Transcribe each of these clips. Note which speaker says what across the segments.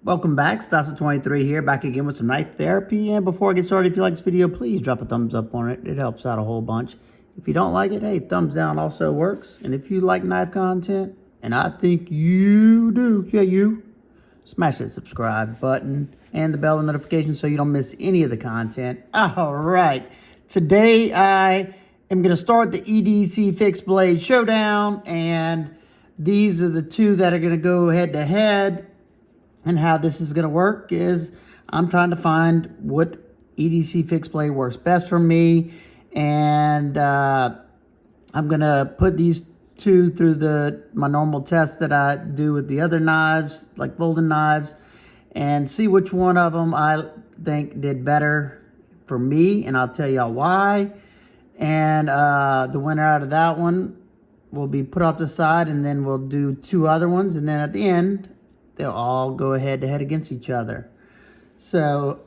Speaker 1: Welcome back, Stasa23 here, back again with some knife therapy. And before I get started, if you like this video, please drop a thumbs up on it. It helps out a whole bunch. If you don't like it, hey, thumbs down also works. And if you like knife content, and I think you do, yeah, you, smash that subscribe button and the bell notification so you don't miss any of the content. All right, today I am going to start the EDC Fixed Blade Showdown, and these are the two that are going to go head to head. And how this is going to work is I'm trying to find what EDC Fixed Blade works best for me. And I'm going to put these two through my normal tests that I do with the other knives, like folding knives, and see which one of them I think did better for me. And I'll tell y'all why. And the winner out of that one will be put off the side, and then we'll do two other ones. And then at the end, they'll all go head to head against each other. So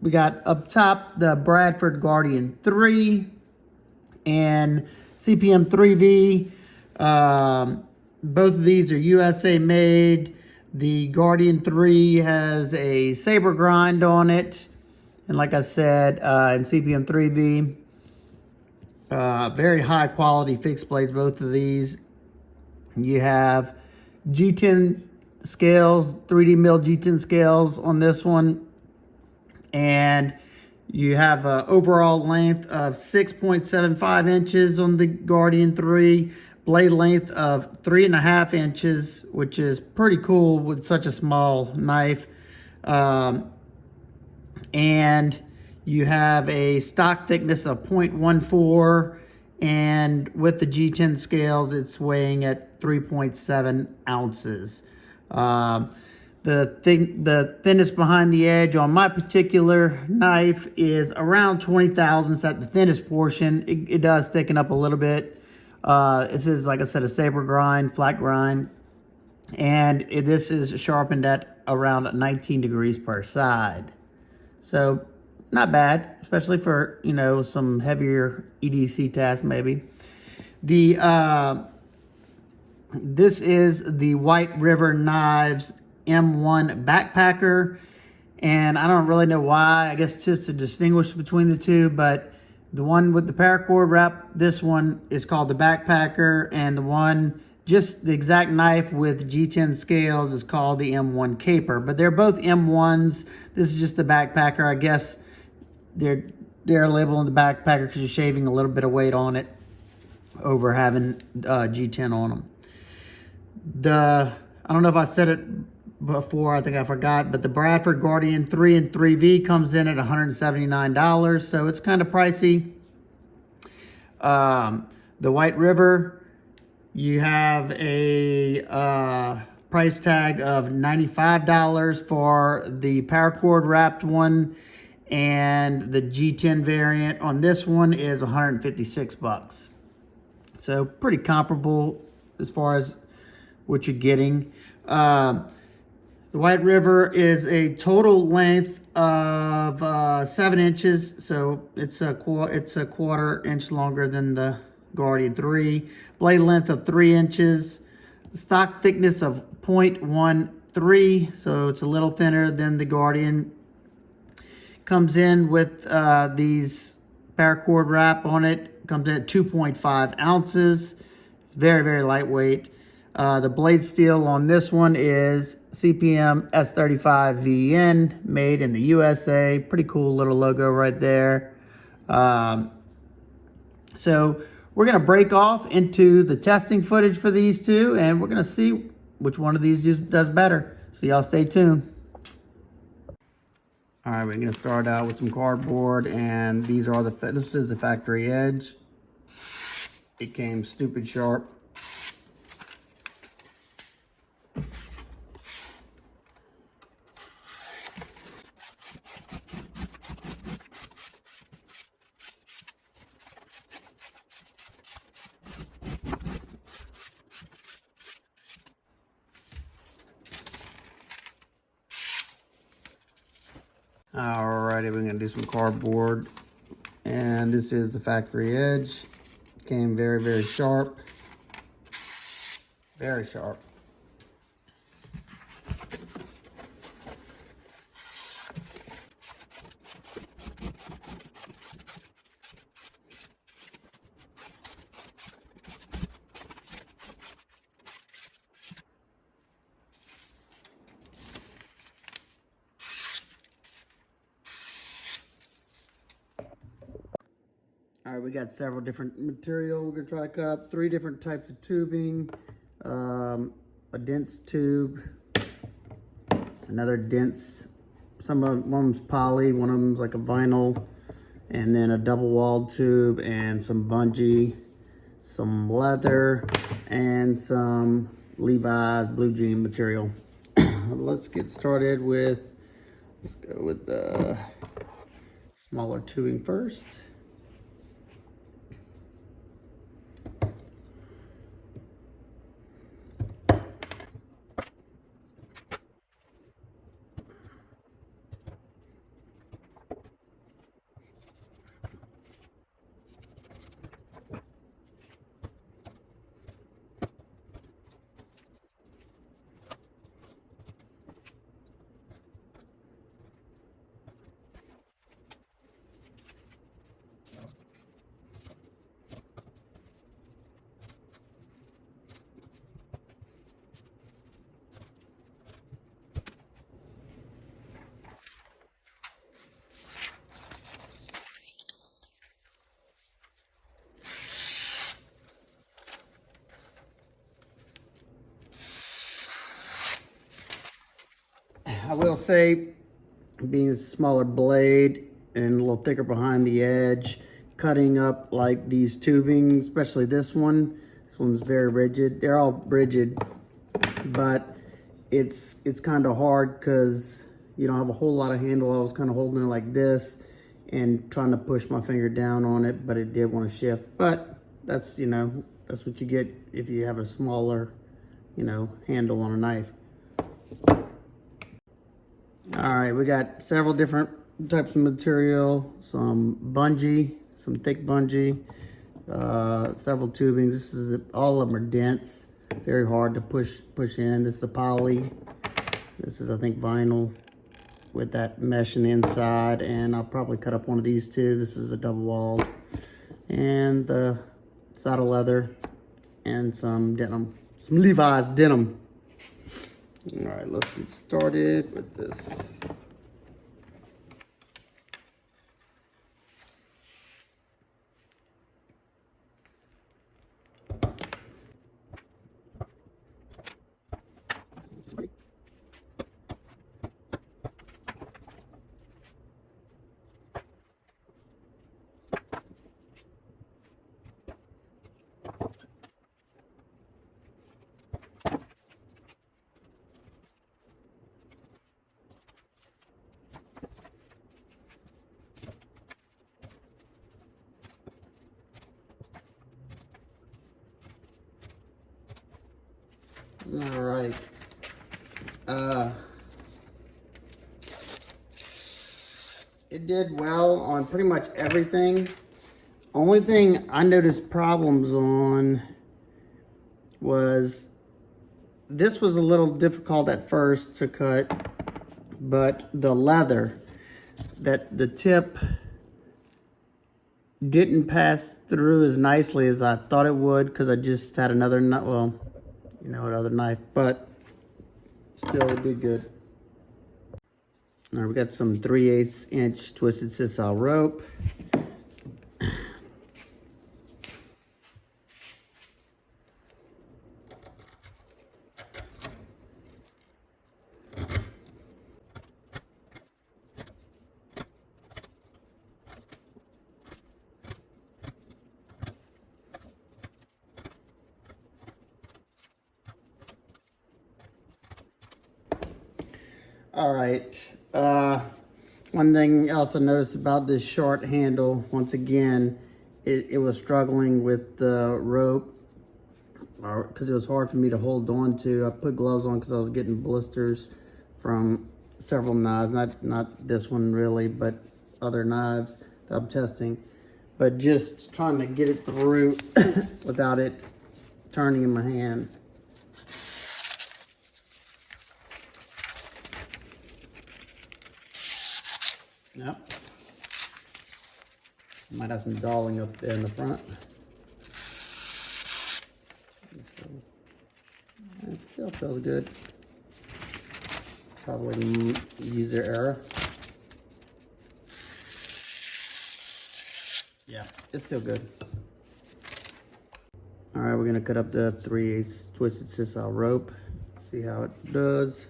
Speaker 1: we got up top the Bradford Guardian 3 and CPM 3V. Both of these are USA made. The Guardian 3 has a saber grind on it. And like I said, in CPM 3V, very high quality fixed blades, both of these. You have G10 scales, 3D mill G10 scales on this one, and you have an overall length of 6.75 inches on the Guardian 3, blade length of 3.5 inches, which is pretty cool with such a small knife. And you have a stock thickness of 0.14, and with the G10 scales, it's weighing at 3.7 ounces. The thinnest behind the edge on my particular knife is around 20 thousandths at the thinnest portion. It does thicken up a little bit. This is, like I said, a saber grind, flat grind, and this is sharpened at around 19 degrees per side. So not bad, especially for, you know, some heavier EDC tasks maybe. This is the White River Knives M1 Backpacker, and I don't really know why. I guess just to distinguish between the two, but the one with the paracord wrap, this one is called the Backpacker, and the one, just the exact knife with G10 scales, is called the M1 Caper. But they're both M1s. This is just the Backpacker. I guess they're labeling the Backpacker because you're shaving a little bit of weight on it over having G10 on them. I don't know if I said it before, I think I forgot, but the Bradford Guardian 3 and 3V comes in at $179, so it's kind of pricey. The White River, you have a price tag of $95 for the paracord wrapped one, and the G10 variant on this one is $156. So pretty comparable as far as what you're getting. The White River is a total length of 7 inches, so it's a quarter inch longer than the Guardian 3. Blade length of 3 inches. Stock thickness of 0.13, so it's a little thinner than the Guardian. Comes in with these paracord wrap on it. Comes in at 2.5 ounces. It's very, very lightweight. The blade steel on this one is CPM S35 VN, made in the USA. Pretty cool little logo right there. So we're going to break off into the testing footage for these two, and we're going to see which one of these does better. So y'all stay tuned. All right, we're going to start out with some cardboard, and these are this is the factory edge. It came stupid sharp. Alrighty, we're gonna do some cardboard, and this is the factory edge. Came very, very sharp. Very sharp. All right, we got several different material. We're gonna try to cut up 3 different types of tubing. A dense tube, another dense, one of them's poly, one of them's like a vinyl, and then a double walled tube and some bungee, some leather, and some Levi's blue jean material. Let's get started with, let's go with the smaller tubing first. I will say, being a smaller blade and a little thicker behind the edge, cutting up like these tubing, especially this one's very rigid. They're all rigid, but it's kind of hard because you don't have a whole lot of handle. I was kind of holding it like this and trying to push my finger down on it, but it did want to shift. But that's, you know, that's what you get if you have a smaller, you know, handle on a knife. All right, we got several different types of material, some bungee, some thick bungee, several tubings. This is, all of them are dense, very hard to push in. This is a poly. This is, I think, vinyl with that mesh in the inside, and I'll probably cut up one of these too. This is a double walled, and the saddle leather, and some denim, some Levi's denim. All right, let's get started with this. All right. It did well on pretty much everything. Only thing I noticed problems on was this was a little difficult at first to cut, but the leather, that the tip didn't pass through as nicely as I thought it would, because I just had another, well, you know, another knife, but still it did good. All right, we got some 3/8 inch twisted sisal rope. All right, one thing else I noticed about this short handle, once again, it was struggling with the rope, because it was hard for me to hold on to. I put gloves on because I was getting blisters from several knives, not this one really, but other knives that I'm testing. But just trying to get it through without it turning in my hand. Yep. Might have some dulling up there in the front. So, it still feels good. Probably user error. Yeah, it's still good. All right, we're gonna cut up the 3/8 twisted sisal rope. See how it does.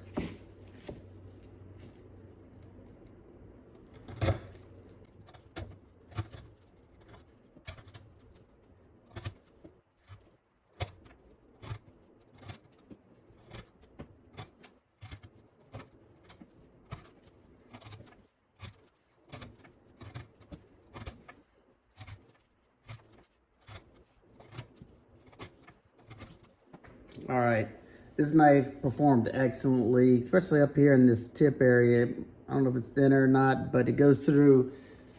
Speaker 1: All right, this knife performed excellently, especially up here in this tip area. I don't know if it's thinner or not, but it goes through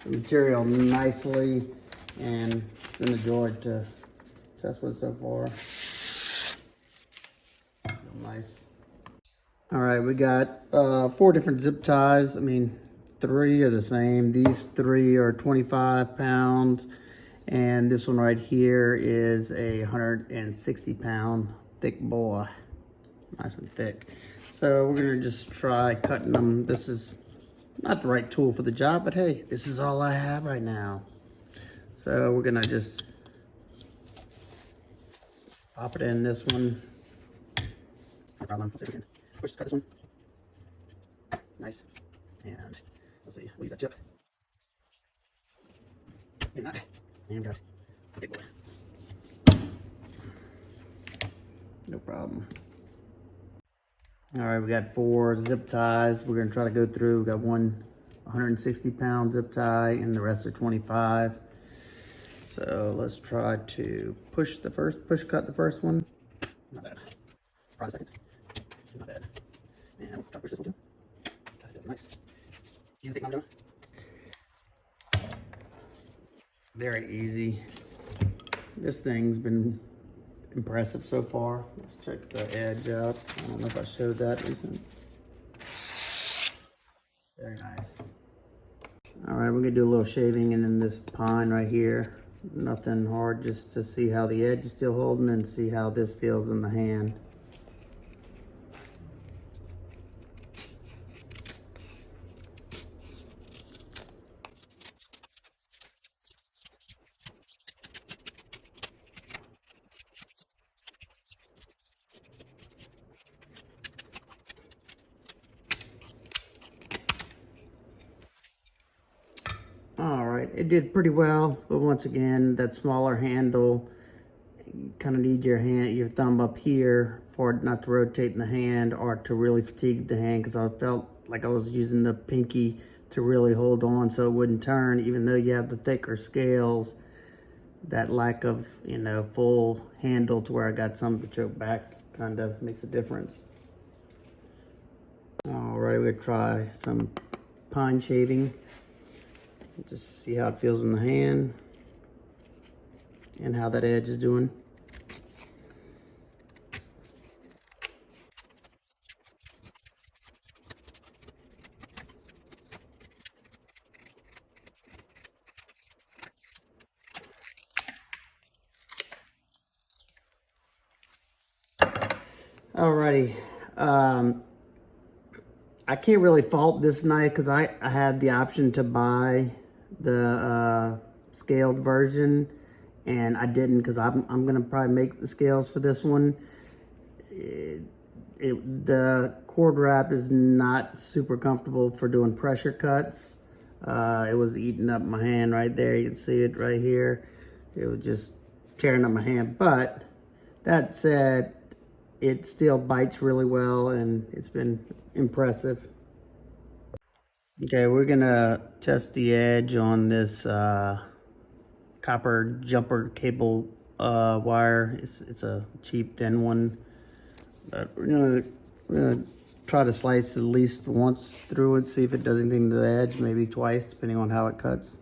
Speaker 1: the material nicely, and it's been a joy to test with so far. Still nice. All right, we got 4 different zip ties. I mean, 3 are the same. These 3 are 25 pounds, and this one right here is a 160 pound thick boy. Nice and thick. So we're gonna just try cutting them. This is not the right tool for the job, but hey, this is all I have right now. So we're gonna just pop it in this one. No problem. Let's see if we can push, cut this one. Nice. And let's see, we'll use that chip. And that. And got big boy. No problem. All right, we got 4 zip ties. We're gonna try to go through. We got one 160 pound zip tie and the rest are 25. So let's try to push cut the first one. Not bad. Try the second. Not bad. And we'll try to push this one too. That does nice. You think I'm doing? Very easy. This thing's been impressive so far. Let's check the edge out. I don't know if I showed that recently. Very nice. All right, we're gonna do a little shaving in this pine right here. Nothing hard, just to see how the edge is still holding and see how this feels in the hand. All right, it did pretty well, but once again, that smaller handle, you kind of need your thumb up here for it not to rotate in the hand or to really fatigue the hand, because I felt like I was using the pinky to really hold on so it wouldn't turn, even though you have the thicker scales. That lack of, full handle to where I got some to choke back kind of makes a difference. All right, we're gonna try some pine shaving. Just see how it feels in the hand and how that edge is doing. Alrighty, I can't really fault this knife because I had the option to buy the scaled version, and I didn't because I'm gonna probably make the scales for this one. The cord wrap is not super comfortable for doing pressure cuts. It was eating up my hand right there. You can see it right here. It was just tearing up my hand. But that said, it still bites really well and it's been impressive. Okay, we're gonna test the edge on this copper jumper cable wire. It's a cheap thin one, but we're gonna try to slice at least once through it, see if it does anything to the edge, maybe twice, depending on how it cuts.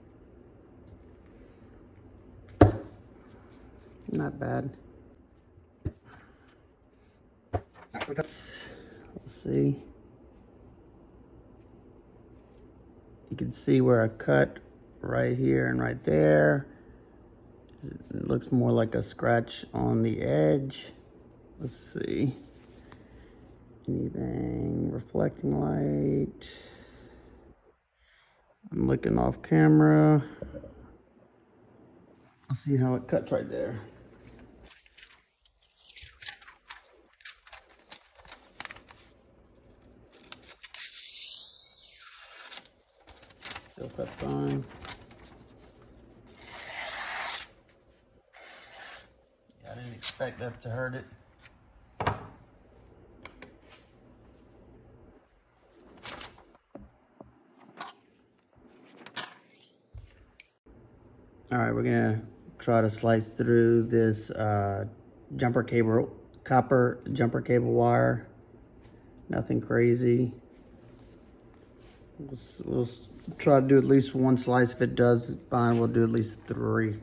Speaker 1: Not bad. Let's see. You can see where I cut right here and right there. It looks more like a scratch on the edge. Let's see. Anything reflecting light? I'm looking off camera. Let's see how it cuts right there. Still cuts fine. Yeah, I didn't expect that to hurt it. All right, we're gonna try to slice through this jumper cable, copper jumper cable wire. Nothing crazy. We'll try to do at least one slice. If it does, fine, we'll do at least 3.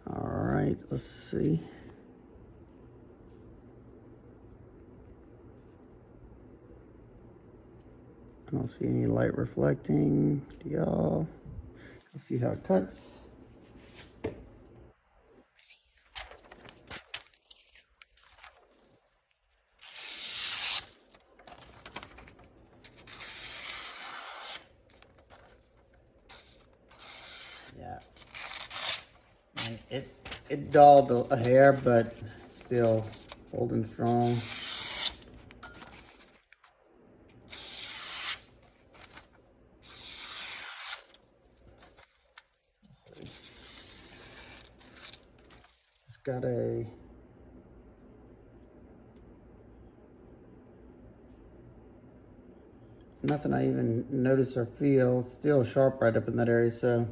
Speaker 1: All right, let's see. I don't see any light reflecting. Y'all, let's see how it cuts. Yeah, and it dulled a hair, but still holding strong. It's got a nothing I even notice or feel. It's still sharp right up in that area, so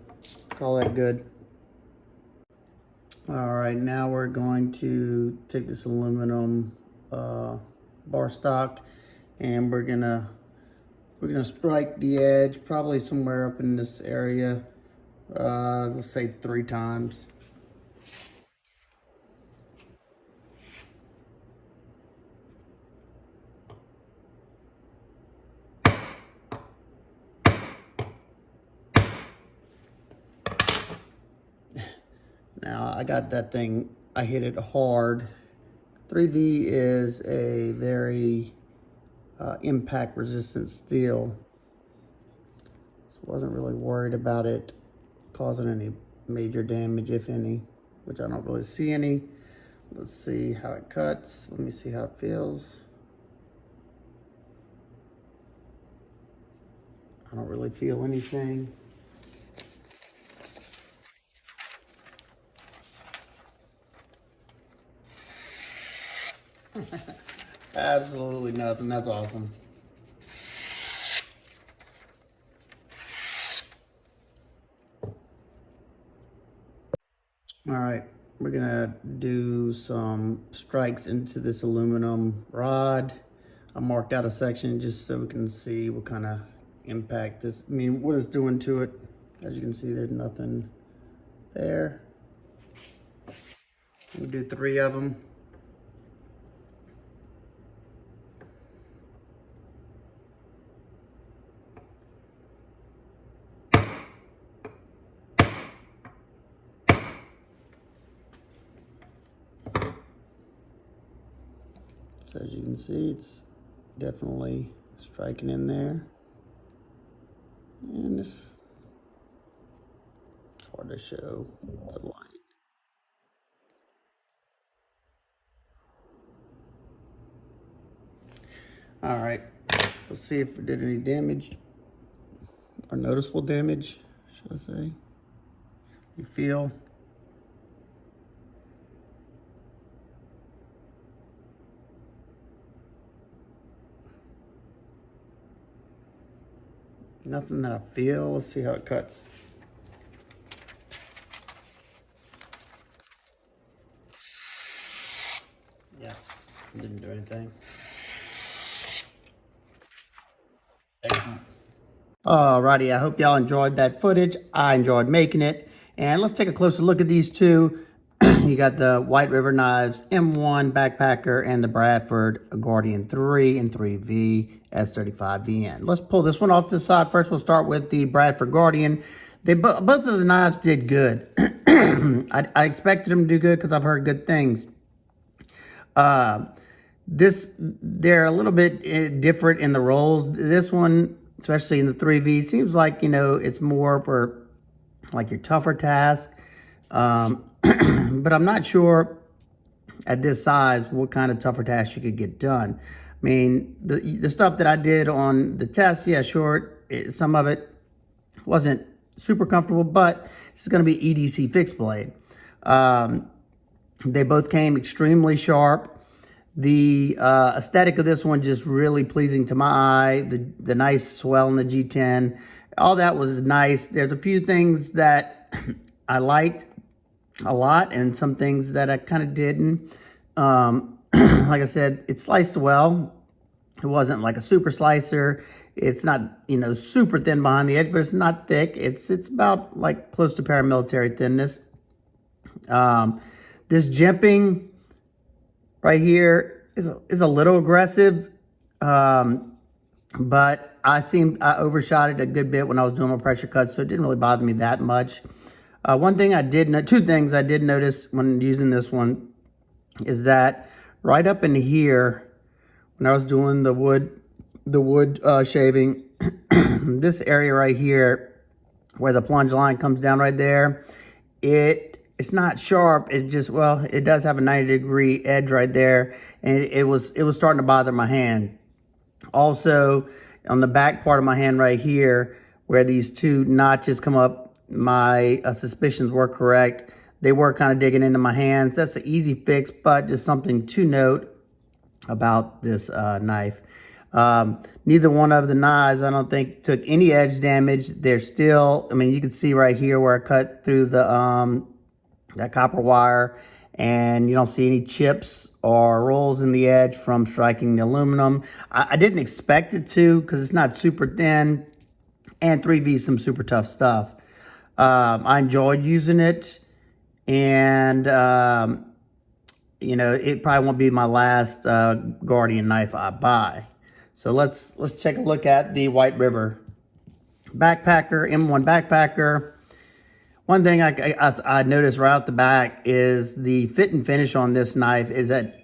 Speaker 1: call that good. All right, now we're going to take this aluminum bar stock, and we're gonna strike the edge probably somewhere up in this area. Let's say 3 times. Now I got that thing, I hit it hard. 3V is a very impact resistant steel. So I wasn't really worried about it causing any major damage, if any, which I don't really see any. Let's see how it cuts. Let me see how it feels. I don't really feel anything. Absolutely nothing. That's awesome. All right, we're gonna do some strikes into this aluminum rod. I marked out a section just so we can see what kind of impact this, what it's doing to it. As you can see, there's nothing there. We'll do 3 of them. So as you can see, it's definitely striking in there. And it's hard to show the light. All right, let's see if it did any damage or noticeable damage, should I say. You feel? Nothing that I feel. Let's see how it cuts. Yeah, it didn't do anything. Excellent. Alrighty, I hope y'all enjoyed that footage. I enjoyed making it. And let's take a closer look at these two. You got the White River Knives M1 Backpacker and the Bradford Guardian 3 and 3V S35VN. Let's pull this one off to the side. First, we'll start with the Bradford Guardian. Both of the knives did good. I expected them to do good because I've heard good things. They're a little bit different in the rolls. This one, especially in the 3V, seems like, you know, it's more for like your tougher task. But I'm not sure at this size what kind of tougher task you could get done. I mean, the stuff that I did on the test, yeah, sure, some of it wasn't super comfortable, but it's going to be EDC fixed blade. They both came extremely sharp. The aesthetic of this one just really pleasing to my eye. The nice swell in the G10, all that was nice. There's a few things that I liked a lot and some things that I kind of didn't. Like I said, it sliced well. It wasn't like a super slicer. It's not, you know, super thin behind the edge, but it's not thick. It's about like close to paramilitary thinness. This jimping right here is a little aggressive, but I overshot it a good bit when I was doing my pressure cuts, so it didn't really bother me that much. Two things I did notice when using this one is that right up in here, when I was doing the wood shaving, this area right here where the plunge line comes down right there, it's not sharp. It just, well, it does have a 90-degree edge right there, and it was starting to bother my hand. Also, on the back part of my hand right here, where these two notches come up, my suspicions were correct. They were kind of digging into my hands. That's an easy fix, but just something to note about this knife. Neither one of the knives, I don't think, took any edge damage. They're still, I mean, you can see right here where I cut through the that copper wire, and you don't see any chips or rolls in the edge from striking the aluminum. I didn't expect it to, because it's not super thin, and 3V is some super tough stuff. I enjoyed using it, and you know, it probably won't be my last Guardian knife I buy. So let's take a look at the White River backpacker, M1 backpacker. One thing I noticed right out the back is the fit and finish on this knife is that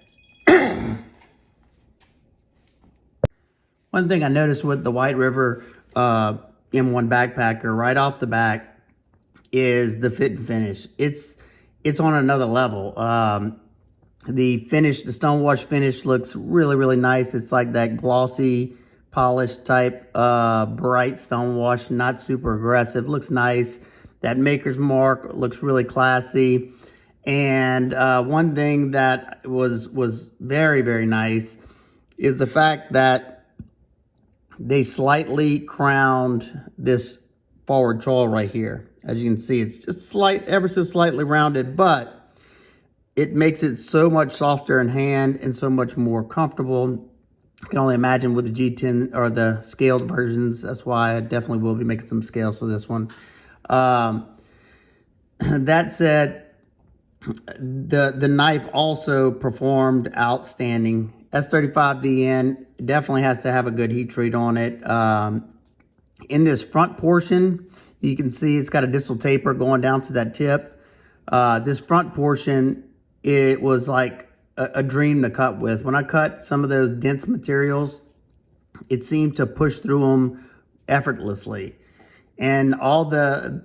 Speaker 1: one thing I noticed with the White River M1 backpacker right off the back is the fit and finish. It's on another level. The finish, the stonewash finish looks really, really nice. It's like that glossy, polished type, bright stonewash, not super aggressive. Looks nice. That maker's mark looks really classy. And one thing that was very, very nice is the fact that they slightly crowned this forward choil right here. As you can see, it's just ever so slightly rounded, but it makes it so much softer in hand and so much more comfortable. I can only imagine with the G10 or the scaled versions. That's why I definitely will be making some scales for this one. That said, the knife also performed outstanding. S35VN definitely has to have a good heat treat on it. In this front portion, you can see it's got a distal taper going down to that tip. This front portion, it was like a dream to cut with. When I cut some of those dense materials, it seemed to push through them effortlessly. And all the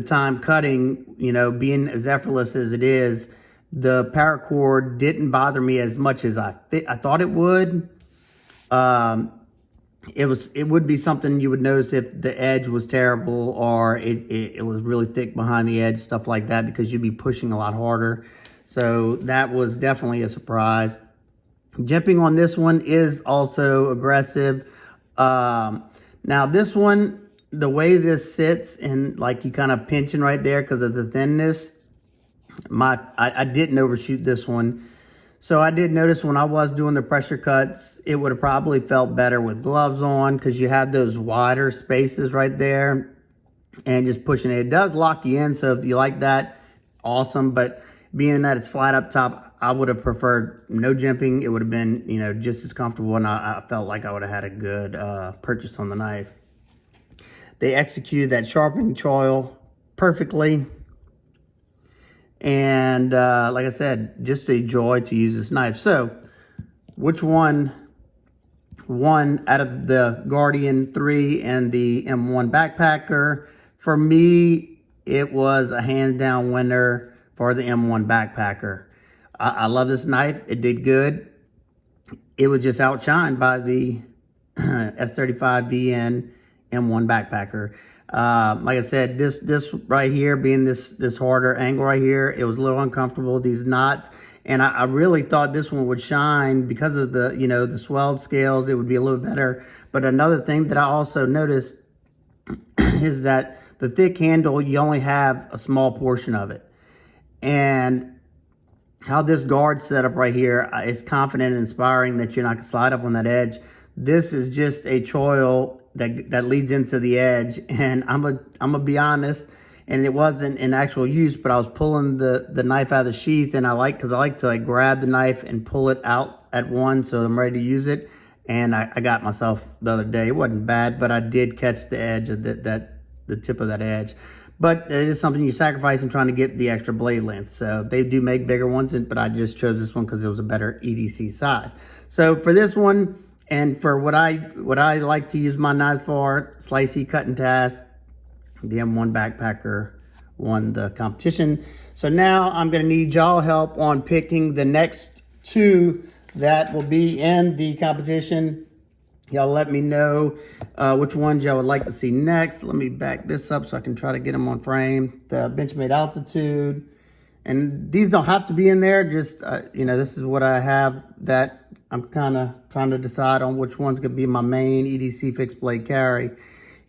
Speaker 1: time cutting, you know, being as effortless as it is, the paracord didn't bother me as much as I thought it would. It would be something you would notice if the edge was terrible or it was really thick behind the edge, stuff like that, because you'd be pushing a lot harder. So that was definitely a surprise. Jimping on this one is also aggressive. Now this one, the way this sits and like you kind of pinching right there because of the thinness, I didn't overshoot this one. So I did notice when I was doing the pressure cuts, it would have probably felt better with gloves on because you have those wider spaces right there and just pushing it. It does lock you in, so if you like that, awesome. But being that it's flat up top, I would have preferred no jimping. It would have been, you know, just as comfortable, and I felt like I would have had a good purchase on the knife. They executed that sharpening choil perfectly. And like I said, just a joy to use this knife. So which one won out of the Guardian 3 and the M1 backpacker. For me, it was a hands down winner for the M1 backpacker. I love this knife. It did good. It was just outshined by the S35VN M1 backpacker. Like I said, this right here, being this harder angle right here, it was a little uncomfortable, these knots. And I really thought this one would shine because of the, you know, the swelled scales. It would be a little better. But another thing that I also noticed is that the thick handle, you only have a small portion of it. And how this guard's set up right here is confident and inspiring that you're not gonna slide up on that edge. This is just a choil that leads into the edge. And I'm gonna be honest, and it wasn't in actual use, but I was pulling the knife out of the sheath, and I like to like grab the knife and pull it out at once so I'm ready to use it. And I got myself the other day. It wasn't bad, but I did catch the edge of the tip of that edge. But it is something you sacrifice in trying to get the extra blade length. So they do make bigger ones, but I just chose this one because it was a better EDC size. So for this one, and for what I like to use my knives for, slicey, cut and task, the M1 backpacker won the competition. So now I'm gonna need y'all help on picking the next two that will be in the competition. Y'all let me know which ones y'all would like to see next. Let me back this up so I can try to get them on frame. The Benchmade Altitude. And these don't have to be in there. Just, you know, this is what I have that I'm kind of trying to decide on which one's going to be my main EDC fixed blade carry.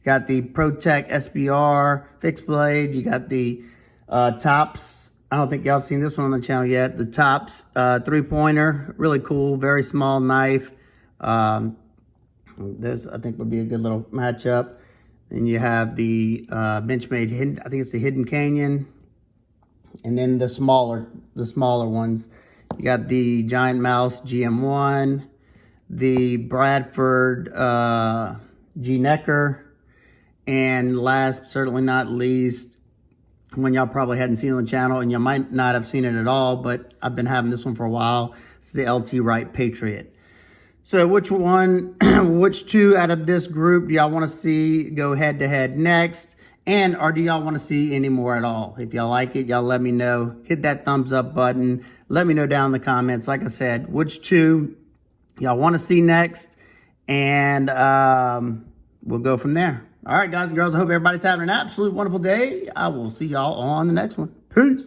Speaker 1: Got the ProTech SBR fixed blade. You got the Tops. I don't think y'all have seen this one on the channel yet. The Tops 3-pointer. Really cool. Very small knife. This, I think, would be a good little matchup. Then you have the Benchmade Hidden, I think it's the Hidden Canyon. And then the smaller ones. You got the Giant Mouse GM1, the Bradford G Necker, and last but certainly not least, one y'all probably hadn't seen on the channel, and you might not have seen it at all, but I've been having this one for a while. It's the LT Wright Patriot. So which two out of this group do y'all want to see go head to head next? Or do y'all want to see any more at all? If y'all like it, y'all let me know. Hit that thumbs up button. Let me know down in the comments, like I said, which two y'all want to see next. And we'll go from there. All right, guys and girls, I hope everybody's having an absolute wonderful day. I will see y'all on the next one. Peace.